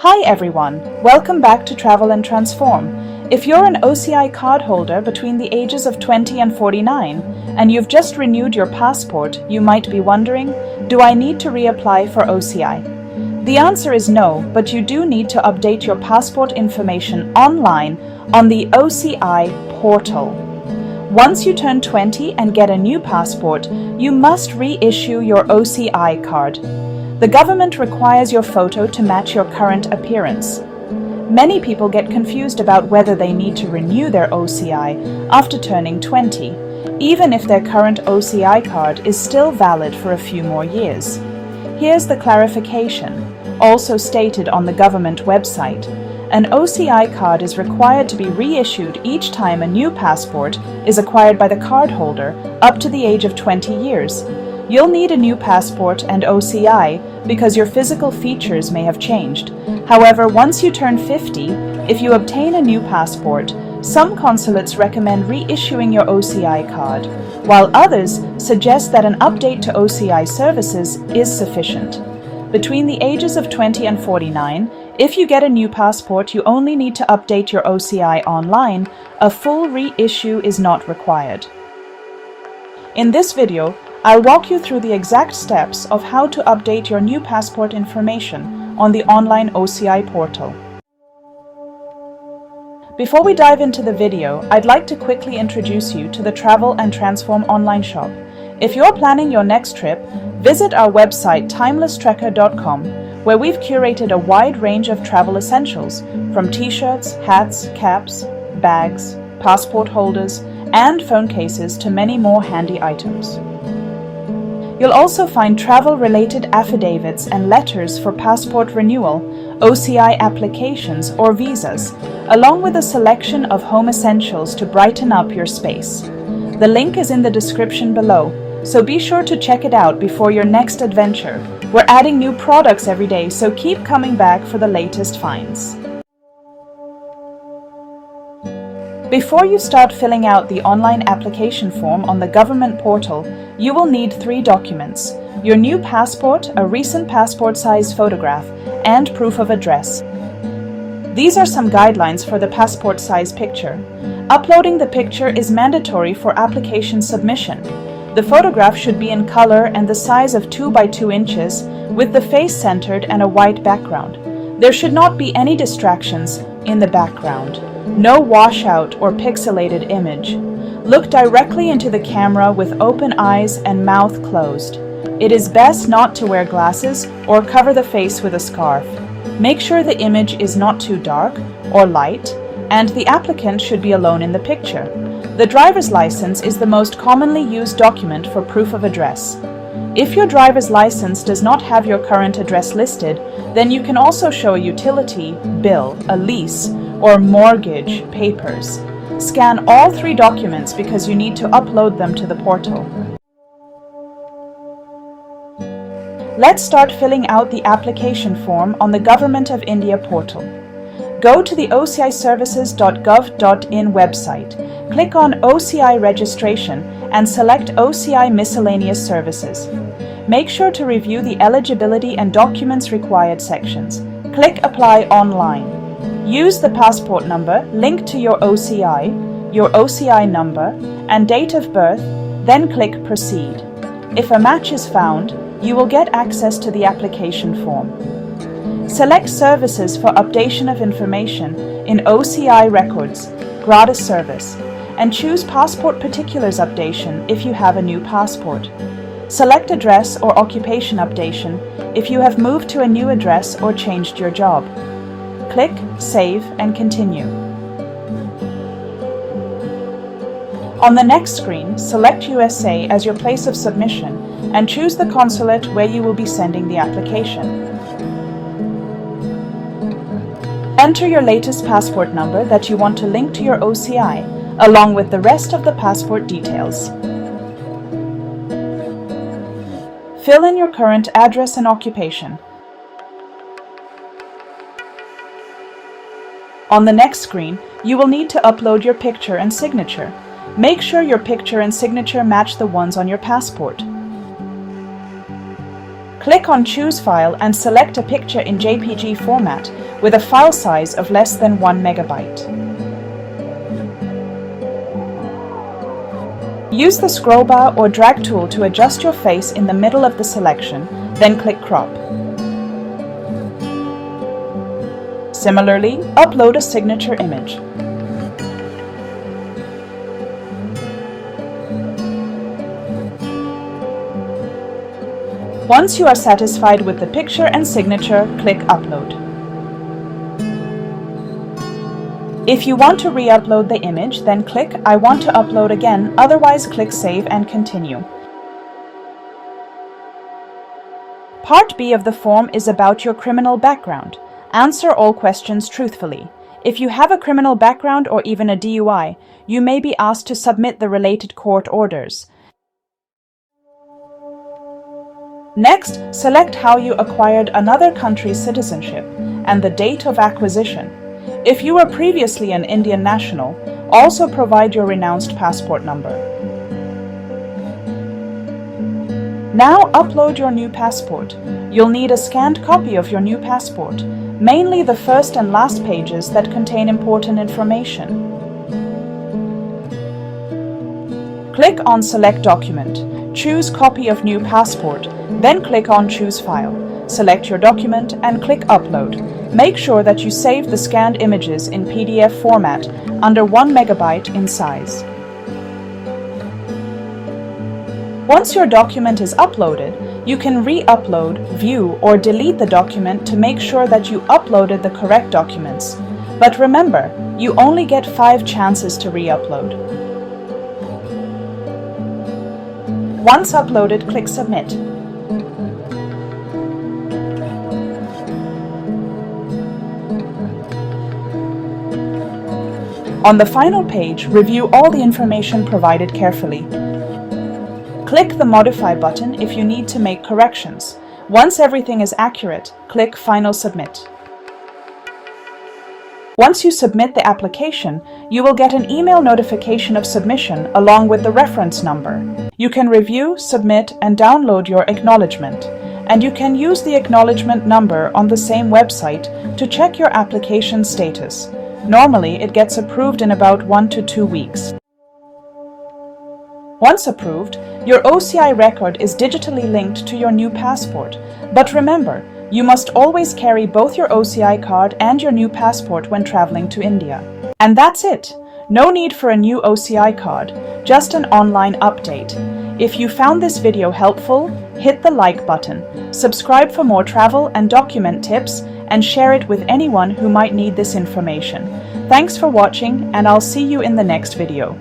Hi everyone, welcome back to Travel and Transform. If you're an OCI cardholder between the ages of 20 and 49, and you've just renewed your passport, you might be wondering, do I need to reapply for OCI? The answer is no, but you do need to update your passport information online on the OCI portal. Once you turn 20 and get a new passport, you must reissue your OCI card. The government requires your photo to match your current appearance. Many people get confused about whether they need to renew their OCI after turning 20, even if their current OCI card is still valid for a few more years. Here's the clarification, also stated on the government website. An OCI card is required to be reissued each time a new passport is acquired by the cardholder up to the age of 20 years. You'll need a new passport and OCI because your physical features may have changed. However, once you turn 50, if you obtain a new passport, some consulates recommend reissuing your OCI card, while others suggest that an update to OCI services is sufficient. Between the ages of 20 and 49, if you get a new passport, you only need to update your OCI online. A full reissue is not required. In this video, I'll walk you through the exact steps of how to update your new passport information on the online OCI portal. Before we dive into the video, I'd like to quickly introduce you to the Travel and Transform online shop. If you're planning your next trip, visit our website timelesstrekker.com, where we've curated a wide range of travel essentials, from t-shirts, hats, caps, bags, passport holders, and phone cases to many more handy items. You'll also find travel-related affidavits and letters for passport renewal, OCI applications or visas, along with a selection of home essentials to brighten up your space. The link is in the description below, so be sure to check it out before your next adventure. We're adding new products every day, so keep coming back for the latest finds. Before you start filling out the online application form on the government portal, you will need 3 documents: your new passport, a recent passport-size photograph, and proof of address. These are some guidelines for the passport-size picture. Uploading the picture is mandatory for application submission. The photograph should be in color and the size of 2 by 2 inches, with the face centered and a white background. There should not be any distractions in the background. No washout or pixelated image. Look directly into the camera with open eyes and mouth closed. It is best not to wear glasses or cover the face with a scarf. Make sure the image is not too dark or light, and the applicant should be alone in the picture. The driver's license is the most commonly used document for proof of address. If your driver's license does not have your current address listed, then you can also show a utility bill, a lease, or mortgage papers. Scan all 3 documents because you need to upload them to the portal. Let's start filling out the application form on the Government of India portal. Go to the ociservices.gov.in website, click on OCI Registration, and select OCI Miscellaneous Services. Make sure to review the Eligibility and Documents Required sections. Click Apply Online. Use the passport number linked to your OCI number, and date of birth, then click Proceed. If a match is found, you will get access to the application form. Select Services for updation of information in OCI Records, gratis service, and choose Passport Particulars Updation if you have a new passport. Select Address or Occupation Updation if you have moved to a new address or changed your job. Click Save and Continue. On the next screen, select USA as your place of submission and choose the consulate where you will be sending the application. Enter your latest passport number that you want to link to your OCI, along with the rest of the passport details. Fill in your current address and occupation. On the next screen, you will need to upload your picture and signature. Make sure your picture and signature match the ones on your passport. Click on Choose File and select a picture in JPG format with a file size of less than 1 megabyte. Use the scroll bar or drag tool to adjust your face in the middle of the selection, then click Crop. Similarly, upload a signature image. Once you are satisfied with the picture and signature, click Upload. If you want to re-upload the image, then click I want to upload again, otherwise click Save and Continue. Part B of the form is about your criminal background. Answer all questions truthfully. If you have a criminal background or even a DUI, you may be asked to submit the related court orders. Next, select how you acquired another country's citizenship and the date of acquisition. If you were previously an Indian national, also provide your renounced passport number. Now upload your new passport. You'll need a scanned copy of your new passport, mainly the first and last pages that contain important information. Click on Select Document. Choose Copy of New Passport, then click on Choose File. Select your document and click Upload. Make sure that you save the scanned images in PDF format under 1 megabyte in size. Once your document is uploaded, you can re-upload, view, or delete the document to make sure that you uploaded the correct documents. But remember, you only get 5 chances to re-upload. Once uploaded, click Submit. On the final page, review all the information provided carefully. Click the Modify button if you need to make corrections. Once everything is accurate, click Final Submit. Once you submit the application, you will get an email notification of submission along with the reference number. You can review, submit, and download your acknowledgement, and you can use the acknowledgement number on the same website to check your application status. Normally, it gets approved in about 1 to 2 weeks. Once approved, your OCI record is digitally linked to your new passport, but remember, you must always carry both your OCI card and your new passport when traveling to India. And that's it! No need for a new OCI card, just an online update. If you found this video helpful, hit the like button, subscribe for more travel and document tips, and share it with anyone who might need this information. Thanks for watching, and I'll see you in the next video.